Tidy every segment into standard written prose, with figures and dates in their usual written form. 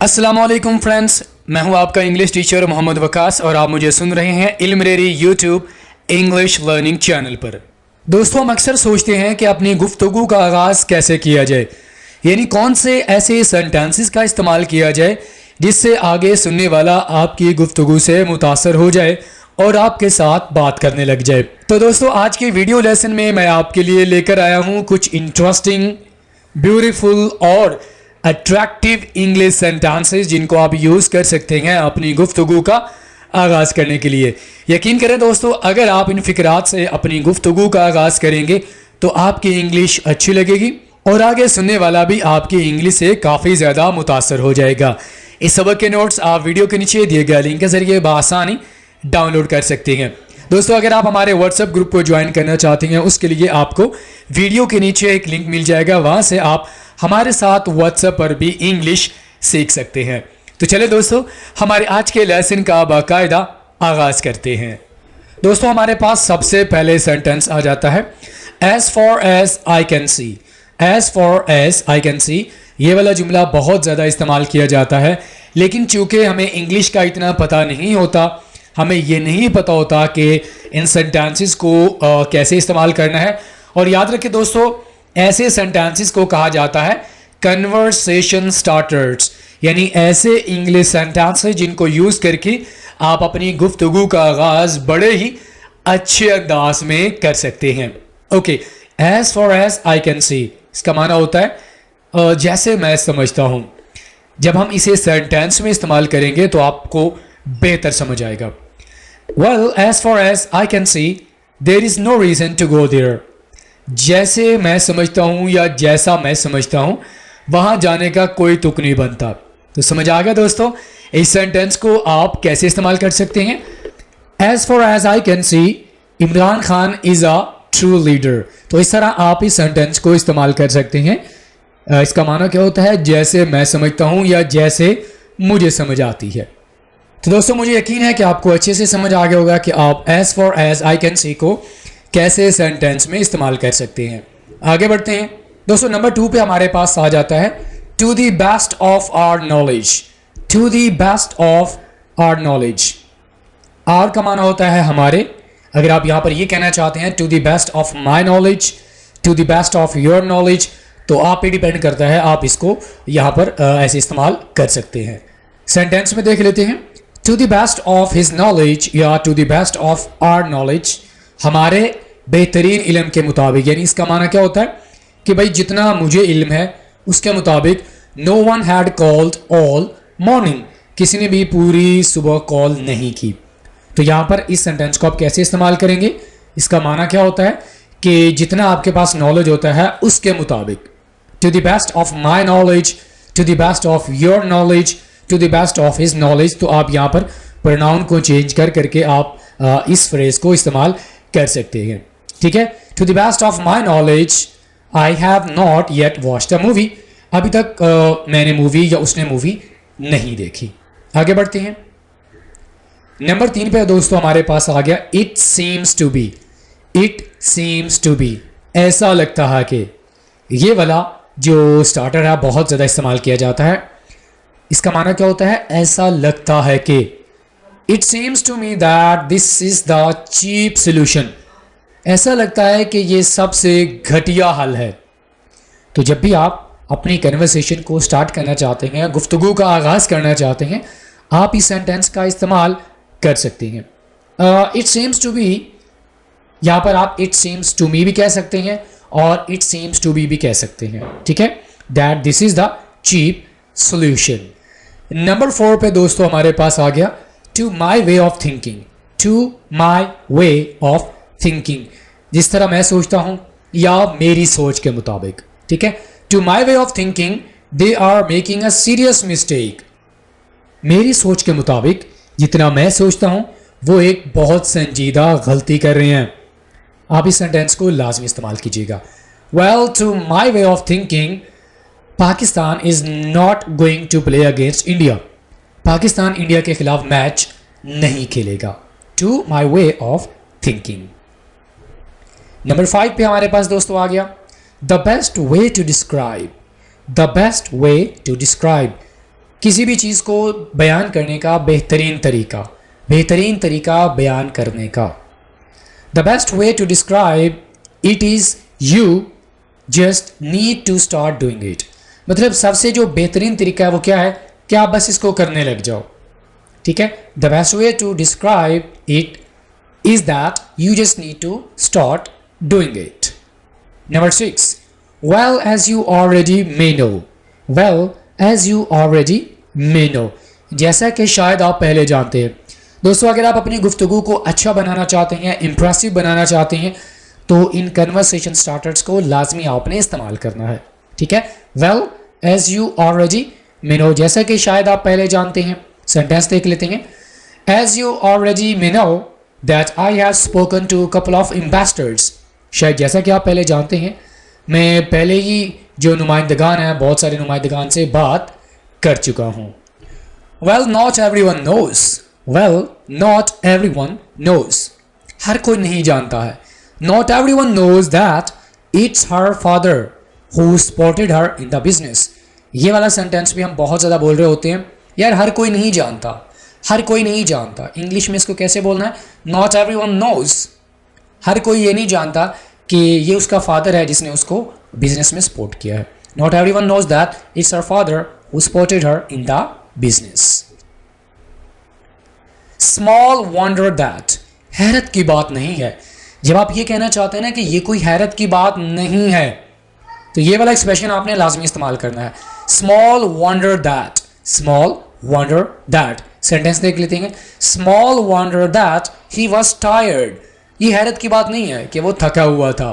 अस्सलामुअलैकुम फ्रेंड्स, मैं हूं आपका इंग्लिश टीचर मोहम्मद वकास और आप मुझे सुन रहे हैं इल्मरेरी यूट्यूब इंग्लिश लर्निंग चैनल पर। दोस्तों, हम अक्सर सोचते हैं कि अपनी गुफ्तगू का आगाज़ कैसे किया जाए, यानी कौन से ऐसे सेंटेंसेस का इस्तेमाल किया जाए जिससे आगे सुनने वाला आपकी गुफ्तगू से मुतासर हो जाए और आपके साथ बात करने लग जाए। तो दोस्तों, आज के वीडियो लेसन में मैं आपके लिए लेकर आया हूँ कुछ इंटरेस्टिंग, ब्यूटीफुल और अट्रैक्टिव इंग्लिश सेंटेंसेस जिनको आप यूज़ कर सकते हैं अपनी गुफ्तगू का आगाज़ करने के लिए। यकीन करें दोस्तों, अगर आप इन फ़िक्रात से अपनी गुफ्तगू का आगाज़ करेंगे तो आपकी इंग्लिश अच्छी लगेगी और आगे सुनने वाला भी आपकी इंग्लिश से काफ़ी ज़्यादा मुतासर हो जाएगा। इस सबक के नोट्स आप वीडियो के नीचे दिए गए लिंक के ज़रिए बआसानी डाउनलोड कर सकते हैं। दोस्तों, अगर आप हमारे व्हाट्सएप ग्रुप को ज्वाइन करना चाहते हैं, उसके लिए आपको वीडियो के नीचे एक लिंक मिल जाएगा, वहाँ से आप हमारे साथ व्हाट्सएप पर भी इंग्लिश सीख सकते हैं। तो चले दोस्तों, हमारे आज के लेसन का बाकायदा आगाज़ करते हैं। दोस्तों, हमारे पास सबसे पहले सेंटेंस आ जाता है as far as I can see. As far as I can see, ये वाला जुमला बहुत ज़्यादा इस्तेमाल किया जाता है, लेकिन चूँकि हमें इंग्लिश का इतना पता नहीं होता, हमें ये नहीं पता होता कि इन सेंटेंसेस को कैसे इस्तेमाल करना है। और याद रखें दोस्तों, ऐसे सेंटेंसेस को कहा जाता है कन्वर्सेशन स्टार्टर्स, यानी ऐसे इंग्लिश सेंटेंसेस जिनको यूज़ करके आप अपनी गुफ्तगू का आगाज़ बड़े ही अच्छे अंदाज में कर सकते हैं। Okay, as far as I can see, इसका माना होता है जैसे मैं समझता हूँ। जब हम इसे सेंटेंस में इस्तेमाल करेंगे तो आपको बेहतर समझ आएगा। Well, as far as I can see there is no reason to go there. जैसे मैं समझता हूँ या जैसा मैं समझता हूँ, वहाँ जाने का कोई तुक नहीं बनता। तो समझ आ गया दोस्तों, इस सेंटेंस को आप कैसे इस्तेमाल कर सकते हैं। As far as I can see Imran Khan is a true leader. तो इस तरह आप इस सेंटेंस को इस्तेमाल कर सकते हैं। इसका माना क्या होता है, जैसे मैं समझता हूँ या जैसे मुझे समझ आती है। तो दोस्तों, मुझे यकीन है कि आपको अच्छे से समझ आ गया होगा कि आप as far as I can see को कैसे सेंटेंस में इस्तेमाल कर सकते हैं। आगे बढ़ते हैं दोस्तों, नंबर 2 पे हमारे पास आ जाता है to the best of our knowledge. To the best of our knowledge, our का माना होता है हमारे। अगर आप यहाँ पर ये कहना चाहते हैं to the best of my knowledge, to the best of your knowledge, तो आप पे डिपेंड करता है, आप इसको यहाँ पर ऐसे इस्तेमाल कर सकते हैं। सेंटेंस में देख लेते हैं, to the best of his knowledge या to the best of our knowledge, हमारे बेहतरीन इल्म के मुताबिक। यानी इसका माना क्या होता है कि भाई जितना मुझे इल्म है उसके मुताबिक no one had called all morning, किसी ने भी पूरी सुबह कॉल नहीं की। तो यहाँ पर इस सेंटेंस को आप कैसे इस्तेमाल करेंगे, इसका माना क्या होता है कि जितना आपके पास नॉलेज होता है उसके मुताबिक। To the best of my knowledge, to the best of your knowledge, to the best of his knowledge. तो आप यहाँ पर प्रोनाउन को चेंज कर करके आप इस फ्रेज को इस्तेमाल कर सकते हैं। ठीक है, to the best of my knowledge I have not yet watched a movie. अभी तक मैंने मूवी या उसने मूवी नहीं देखी। आगे बढ़ते हैं, नंबर 3 पे दोस्तों हमारे पास आ गया it seems to be. It seems to be, ऐसा लगता है कि। ये वाला जो स्टार्टर है बहुत ज़्यादा इस्तेमाल किया जाता है। इसका माना क्या होता है, ऐसा लगता है कि। It seems to me that this is the cheap solution, ऐसा लगता है कि ये सबसे घटिया हल है। तो जब भी आप अपनी कन्वर्सेशन को स्टार्ट करना चाहते हैं, गुफ्तगू का आगाज़ करना चाहते हैं, आप इस सेंटेंस का इस्तेमाल कर सकते हैं। इट सीम्स टू बी, यहाँ पर आप इट सीम्स टू मी भी कह सकते हैं और इट सीम्स टू बी भी कह सकते हैं। ठीक है, that this is the cheap solution. Number 4 पे दोस्तों हमारे पास आ गया to my way of thinking. To my way of thinking, जिस तरह मैं सोचता हूं या मेरी सोच के मुताबिक। ठीक है, to my way of thinking they are making a serious mistake. मेरी सोच के मुताबिक जितना मैं सोचता हूं वो एक बहुत संजीदा गलती कर रहे हैं। आप इस सेंटेंस को लाजमी इस्तेमाल कीजिएगा। Well, to my way of thinking Pakistan is not going to play against India. Pakistan India के खिलाफ मैच नहीं खेलेगा। To my way of thinking. Number 5 पे हमारे पास दोस्तों आ गया the best way to describe. The best way to describe, किसी भी चीज़ को बयान करने का बेहतरीन तरीका बयान करने का। The best way to describe it is you just need to start doing it. मतलब सबसे जो बेहतरीन तरीका है वो क्या है कि आप बस इसको करने लग जाओ। ठीक है, the best way to describe it is that you just need to start doing it. Number 6, well as you already may know. Well as you already may know, जैसा कि शायद आप पहले जानते हैं। दोस्तों, अगर आप अपनी गुफ्तगू को अच्छा बनाना चाहते हैं, इंप्रेसिव बनाना चाहते हैं, तो इन कन्वर्सेशन स्टार्टर्स को लाजमी आपने इस्तेमाल करना है। ठीक है, well as you already may know, जैसा कि शायद आप पहले जानते हैं। सेंटेंस देख लेते हैं। As you already may know that I have spoken to couple of investors. शायद जैसा कि आप पहले जानते हैं, मैं पहले ही जो नुमाइंदगान हैं, बहुत सारे नुमाइंदगान से बात कर चुका हूँ। Well not everyone knows. Well not everyone knows, हर कोई नहीं जानता है। Not everyone knows that it's her father who supported her in the business. ये वाला सेंटेंस भी हम बहुत ज़्यादा बोल रहे होते हैं यार, हर कोई नहीं जानता, हर कोई नहीं जानता। इंग्लिश में इसको कैसे बोलना है? नॉट एवरीवन नोज, हर कोई ये नहीं जानता कि ये उसका फादर है जिसने उसको बिजनेस में सपोर्ट किया है। Not everyone knows that it's her father who supported her in the business. Small wonder that, हैरत की बात नहीं है। जब आप ये कहना चाहते हैं ना कि ये कोई हैरत की बात नहीं है, तो ये वाला एक्सप्रेशन आपने लाजमी इस्तेमाल करना है। Small wonder that, small wonder that. Sentence देख लेते हैं। Small wonder that he was tired, ये हैरत की बात नहीं है कि वो थका हुआ था।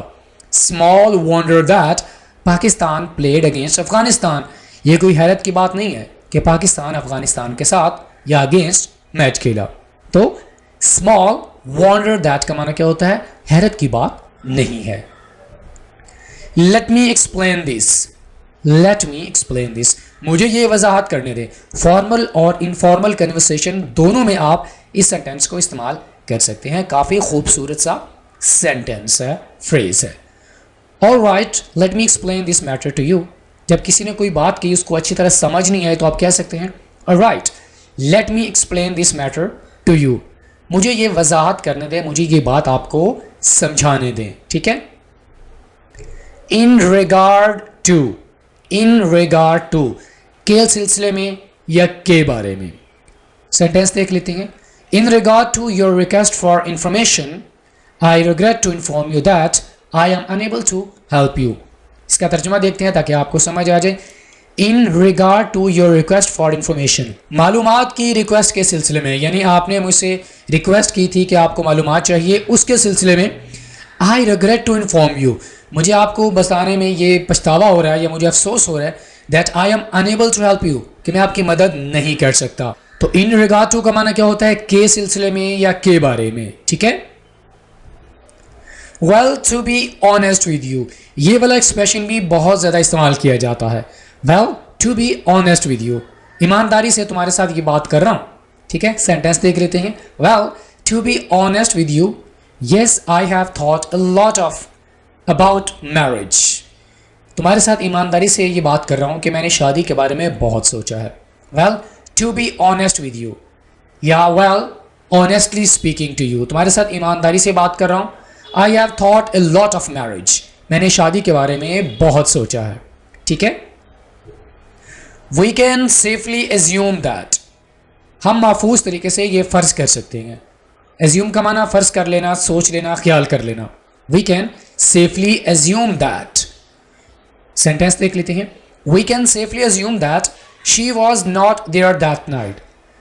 Small wonder that Pakistan played against Afghanistan, ये कोई हैरत की बात नहीं है कि पाकिस्तान अफगानिस्तान के साथ या अगेंस्ट मैच खेला। तो स्मॉल वंडर दैट का माना क्या होता है? हैरत की बात नहीं है। Late me explain this, late me explain this, मुझे ये वजाहत करने दें। फॉर्मल और इनफॉर्मल कन्वर्सेशन दोनों में आप इस सेंटेंस को इस्तेमाल कर सकते हैं। काफ़ी खूबसूरत सा सेंटेंस है, फ्रेज है। All right, let me explain this matter to you. जब किसी ने कोई बात की, उसको अच्छी तरह समझ नहीं आए, तो आप कह सकते हैं all right, let me explain this matter to you. मुझे ये वजाहत करने दें, मुझे ये बात आपको समझाने दें। ठीक है। In regard to, in regard to के सिलसिले में या के बारे में। सेंटेंस देख लेते हैं। इन regard to your request for information I regret to inform you that I am unable to help you. इसका तर्जुमा देखते हैं ताकि आपको समझ आ जाए। इन regard to your request for information, मालूमात की रिक्वेस्ट के सिलसिले में, यानी आपने मुझसे रिक्वेस्ट की थी कि आपको मालूमात चाहिए, उसके सिलसिले में I regret to inform you, मुझे आपको बताने में ये पछतावा हो रहा है या मुझे अफसोस हो रहा है that I am unable to help you, कि मैं आपकी मदद नहीं कर सकता। तो इन रिगार्ड टू का माना क्या होता है? के सिलसिले में या के बारे में। ठीक है। Well to be honest with you, ये वाला एक्सप्रेशन भी बहुत ज़्यादा इस्तेमाल किया जाता है। Well to be honest with you, ईमानदारी से तुम्हारे साथ ये बात कर रहा हूँ। ठीक है। सेंटेंस देख लेते हैं। Well to be honest with you, yes I have thought a lot of about marriage, तुम्हारे साथ ईमानदारी से ये बात कर रहा हूँ कि मैंने शादी के बारे में बहुत सोचा है। Well to be honest with you, या well honestly speaking to you, तुम्हारे साथ ईमानदारी से बात कर रहा हूँ। I have thought a lot of marriage, मैंने शादी के बारे में बहुत सोचा है। ठीक है। We can safely assume that, हम महफूज तरीके से ये फ़र्ज कर सकते हैं। एज्यूम का माना फ़र्ज कर लेना, सोच लेना, ख्याल कर लेना। We can safely assume that. Sentence देख लेते हैं। We can safely assume that she was not there that night,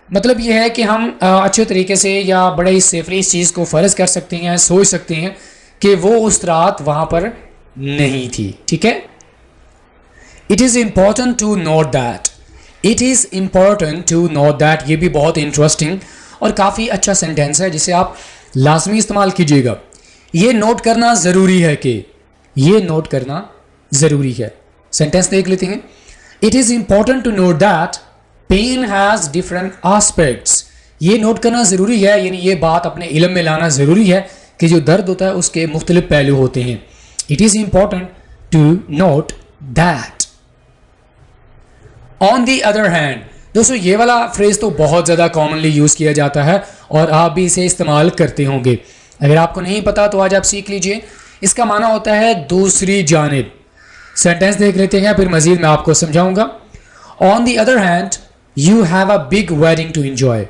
मतलब यह है कि हम अच्छे तरीके से या बड़े ही सेफली इस चीज़ को फ़र्ज कर सकते हैं, सोच सकते हैं कि वो उस रात वहाँ पर नहीं थी। ठीक है। It is important to note that, it is important to note that, ये भी बहुत इंटरेस्टिंग और काफ़ी अच्छा सेंटेंस है जिसे आप लाजमी इस्तेमाल कीजिएगा। ये नोट करना ज़रूरी है कि, ये नोट करना ज़रूरी है। सेंटेंस देख लेते हैं। It is important to note that pen has different aspects, ये नोट करना ज़रूरी है, यानी ये बात अपने इल्म में लाना ज़रूरी है कि जो दर्द होता है उसके मुख्तलिफ पहलू होते हैं। It is important to note that. On the other hand, दोस्तों ये वाला फ्रेज़ तो बहुत ज़्यादा कॉमनली यूज़ किया जाता है और आप भी इसे इस्तेमाल करते होंगे। अगर आपको नहीं पता तो आज आप सीख लीजिए। इसका माना होता है दूसरी जानिब। सेंटेंस देख लेते हैं, फिर मज़ीद मैं आपको समझाऊंगा। On the other hand you have a big wedding to enjoy.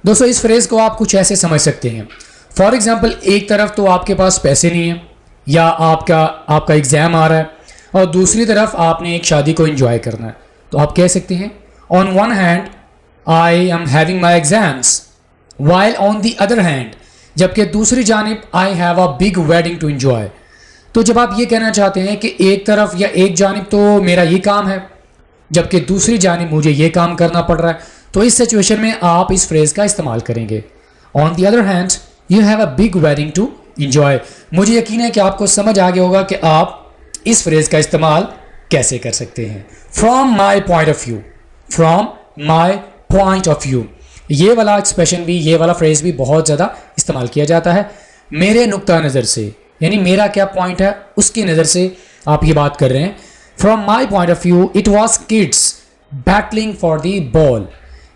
दोस्तों इस फ्रेज़ को आप कुछ ऐसे समझ सकते हैं। फॉर एग्जाम्पल, एक तरफ तो आपके पास पैसे नहीं है या आपका एग्ज़ाम आ रहा है और दूसरी तरफ आपने एक शादी को एंजॉय करना है, तो आप कह सकते हैं on one hand I am having my exams while on the other hand, जबकि दूसरी जानिब I have a big wedding to enjoy. तो जब आप ये कहना चाहते हैं कि एक तरफ या एक जानिब तो मेरा ये काम है जबकि दूसरी जानिब मुझे ये काम करना पड़ रहा है, तो इस सिचुएशन में आप इस फ्रेज़ का इस्तेमाल करेंगे on the other hand you have a big wedding to enjoy. मुझे यकीन है कि आपको समझ आ गया होगा कि आप इस फ्रेज़ का इस्तेमाल कैसे कर सकते हैं। From my point of view, from my point of view, ये वाला एक्सप्रेशन भी, ये वाला फ्रेज़ भी बहुत ज़्यादा इस्तेमाल किया जाता है। मेरे नुक्ता नज़र से, यानी मेरा क्या पॉइंट है उसकी नज़र से आप ये बात कर रहे हैं। From my point of view it was kids battling for the ball.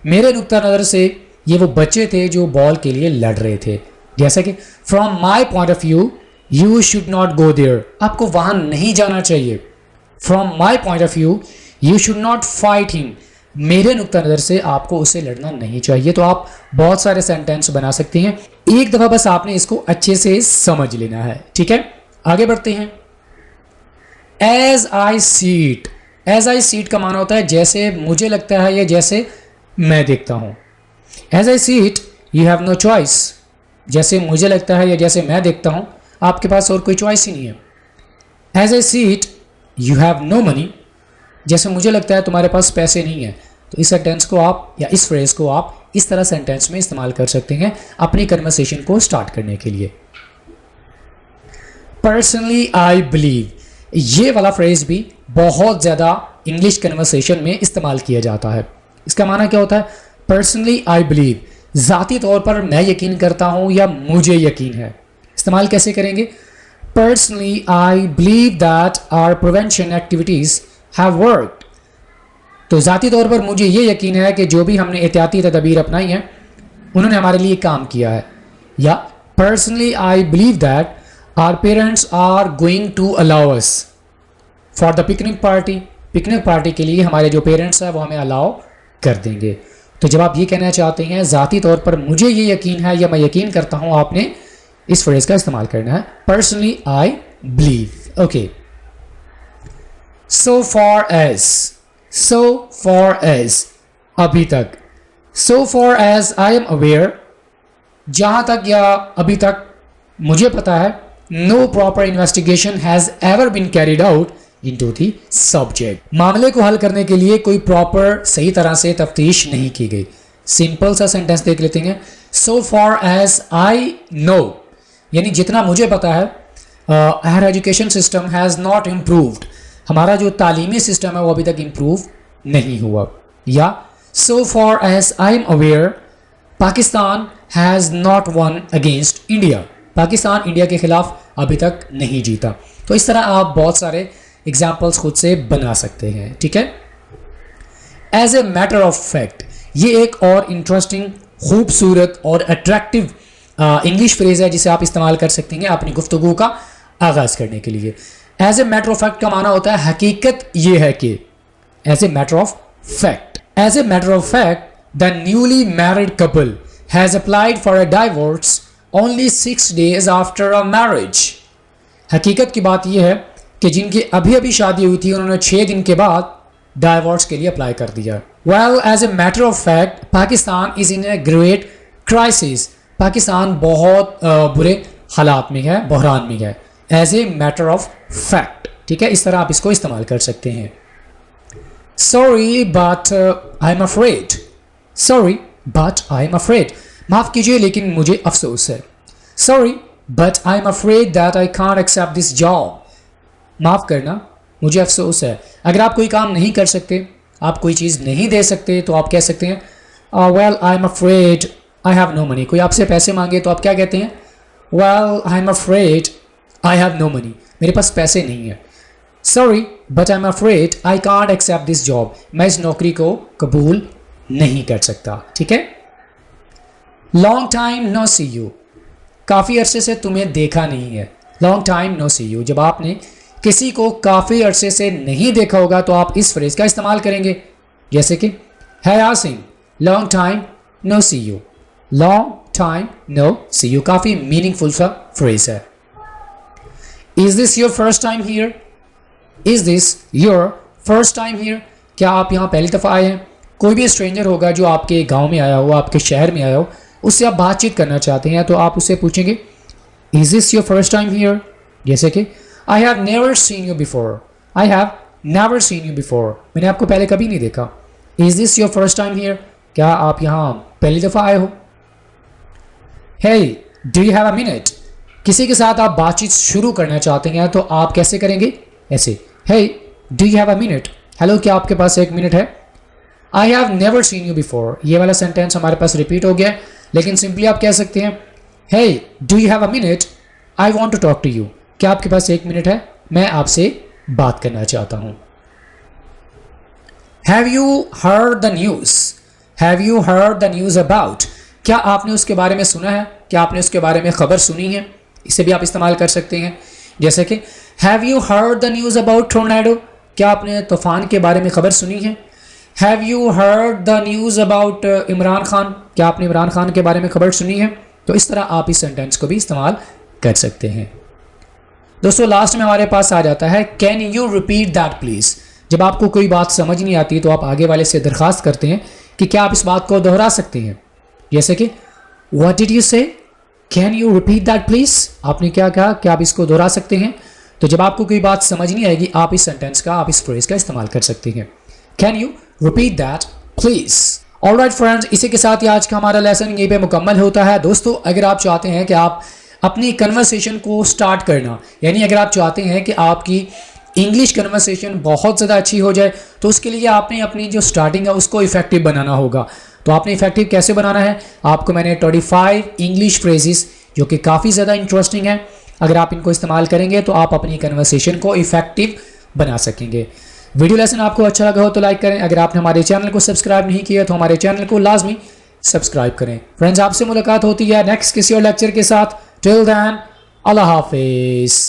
मेरे नुक्ता नज़र से ये वो बच्चे थे जो बॉल के लिए लड़ रहे थे। जैसा कि from my point of view you should not go there, आपको वहाँ नहीं जाना चाहिए। From my point of view you should not fight him, मेरे नुक्ता नज़र से आपको उससे लड़ना नहीं चाहिए। तो आप बहुत सारे सेंटेंस बना सकते हैं, एक दफ़ा बस आपने इसको अच्छे से समझ लेना है। ठीक है, आगे बढ़ते हैं। As I see it, as I see it का माना होता है जैसे मुझे लगता है या जैसे मैं देखता हूँ। As I see it you have no choice, जैसे मुझे लगता है या जैसे मैं देखता हूँ आपके पास और कोई चॉइस ही नहीं है। As I see it you have no money, जैसे मुझे लगता है तुम्हारे पास पैसे नहीं है। तो इस सेंटेंस को आप या इस फ्रेज़ को आप इस तरह सेंटेंस में इस्तेमाल कर सकते हैं अपनी कन्वर्सेशन को स्टार्ट करने के लिए। पर्सनली आई बिलीव, ये वाला फ्रेज़ भी बहुत ज़्यादा इंग्लिश कन्वर्सेशन में इस्तेमाल किया जाता है। इसका माना क्या होता है? पर्सनली आई बिलीव, ज़ाती तौर पर मैं यकीन करता हूँ या मुझे यकीन है। इस्तेमाल कैसे करेंगे? Personally I believe that our prevention activities have worked. तो ज़ाती तौर पर मुझे ये यकीन है कि जो भी हमने एहतियाती तदबीर अपनाई हैं उन्होंने हमारे लिए काम किया है। या personally I believe that our parents are going to allow us for the picnic party, picnic party के लिए हमारे जो पेरेंट्स हैं वो हमें अलाउ कर देंगे। तो जब आप ये कहना चाहते हैं ज़ाती तौर पर मुझे ये यकीन है या मैं यकीन करता हूँ, आपने इस फ्रेज़ का इस्तेमाल करना है, personally I believe. Okay, so far as, so far as, अभी तक। So far as I am aware, जहाँ तक या अभी तक मुझे पता है, no proper investigation has ever been carried out into the subject. मामले को हल करने के लिए कोई प्रॉपर सही तरह से तफ्तीश नहीं की गई। सिंपल सा सेंटेंस देख लेते हैं। So far as I know, यानी जितना मुझे पता है, higher education system has not improved, हमारा जो तालीमी सिस्टम है वो अभी तक इम्प्रूव नहीं हुआ। या so far as I am aware Pakistan has not won against India, Pakistan India के खिलाफ अभी तक नहीं जीता। तो इस तरह आप बहुत सारे एग्जाम्पल्स खुद से बना सकते हैं। ठीक है, as a matter of fact, ये एक और इंटरेस्टिंग, खूबसूरत और अट्रैक्टिव इंग्लिश फ्रेज़ है जिसे आप इस्तेमाल कर सकते हैं अपनी गुफ्तगू का आगाज़ करने के लिए। As a matter of fact का माना होता है हकीकत ये है कि, as a matter of fact, as a matter of fact the newly married couple has applied for a divorce only 6 days after a marriage. हकीकत की बात यह है कि जिनकी अभी अभी शादी हुई थी उन्होंने 6 दिन के बाद डाइवोर्स के लिए अप्लाई कर दिया। Well, as a matter of fact Pakistan is in a great crisis, Pakistan बहुत बुरे हालात में है, बहरान में है। As a matter of fact, ठीक है, इस तरह आप इसको इस्तेमाल कर सकते हैं। Sorry but I am afraid, sorry but I am afraid, माफ़ कीजिए लेकिन मुझे अफसोस है। Sorry but I am afraid that I can't accept this job, माफ़ करना मुझे अफसोस है। अगर आप कोई काम नहीं कर सकते, आप कोई चीज़ नहीं दे सकते, तो आप कह सकते हैं well I am afraid I have no money. कोई आपसे पैसे मांगे तो आप क्या कहते हैं? Well I am afraid I have no money, मेरे पास पैसे नहीं है। Sorry but I am afraid I can't accept this job, मैं इस नौकरी को कबूल नहीं कर सकता। ठीक है, long time no see you, काफ़ी अरसे से तुम्हें देखा नहीं है। Long time no see you, जब आपने किसी को काफ़ी अरसे से नहीं देखा होगा तो आप इस फ्रेज का इस्तेमाल करेंगे, जैसे कि है Yasin long time no see you. Long time no see you काफ़ी मीनिंगफुल सा फ्रेज है। Is this your first time here, is this your first time here, क्या आप यहाँ पहली दफ़ा आए हैं। कोई भी स्ट्रेंजर होगा जो आपके गांव में आया हो, आपके शहर में आया हो, उससे आप बातचीत करना चाहते हैं तो आप उससे पूछेंगे is this your first time here. जैसे कि I have never seen you before, I have never seen you before, मैंने आपको पहले कभी नहीं देखा। Is this your first time here, क्या आप यहाँ पहली दफ़ा आए हो। Hey do you have a minute, किसी के साथ आप बातचीत शुरू करना चाहते हैं तो आप कैसे करेंगे, ऐसे hey do you have a minute, hello क्या आपके पास एक मिनट है। I have never seen you before, ये वाला सेंटेंस हमारे पास रिपीट हो गया, लेकिन सिंपली आप कह सकते हैं hey do you have a minute, I want to talk to you, क्या आपके पास एक मिनट है, मैं आपसे बात करना चाहता हूं। Have you heard the news, have you heard the news about, क्या आपने उसके बारे में सुना है, क्या आपने उसके बारे में खबर सुनी है, इसे भी आप इस्तेमाल कर सकते हैं। जैसे कि have you heard the news about tornado, क्या आपने तूफान के बारे में खबर सुनी है। Have you heard the news about Imran Khan, क्या आपने इमरान खान के बारे में खबर सुनी है। तो इस तरह आप इस सेंटेंस को भी इस्तेमाल कर सकते हैं। दोस्तों लास्ट में हमारे पास आ जाता है can you repeat that please, जब आपको कोई बात समझ नहीं आती तो आप आगे वाले से दरख्वास्त करते हैं कि क्या आप इस बात को दोहरा सकते हैं। जैसे कि व्हाट डिड यू से, can you repeat that please, आपने क्या कहा, क्या आप इसको दोहरा सकते हैं। तो जब आपको कोई बात समझ नहीं आएगी आप इस सेंटेंस का, आप इस फ्रेज का इस्तेमाल कर सकते हैं, can you repeat that please. Alright friends, इसी के साथ ही आज का हमारा लेसन यहीं पे मुकम्मल होता है। दोस्तों अगर आप चाहते हैं कि आप अपनी कन्वर्सेशन को स्टार्ट करना, यानी अगर आप चाहते हैं कि आपकी इंग्लिश कन्वर्सेशन बहुत ज़्यादा अच्छी हो जाए तो उसके लिए आपने अपनी जो स्टार्टिंग है उसको इफेक्टिव बनाना होगा। तो आपने इफेक्टिव कैसे बनाना है, आपको मैंने 25 इंग्लिश फ्रेजेस जो कि काफ़ी ज़्यादा इंटरेस्टिंग है, अगर आप इनको इस्तेमाल करेंगे तो आप अपनी कन्वर्सेशन को इफेक्टिव बना सकेंगे। वीडियो लेसन आपको अच्छा लगा हो तो लाइक करें, अगर आपने हमारे चैनल को सब्सक्राइब नहीं किया तो हमारे चैनल को लाजमी सब्सक्राइब करें। फ्रेंड्स आपसे मुलाकात होती है नेक्स्ट किसी और लेक्चर के साथ। टिल देन अल्लाह हाफिज़।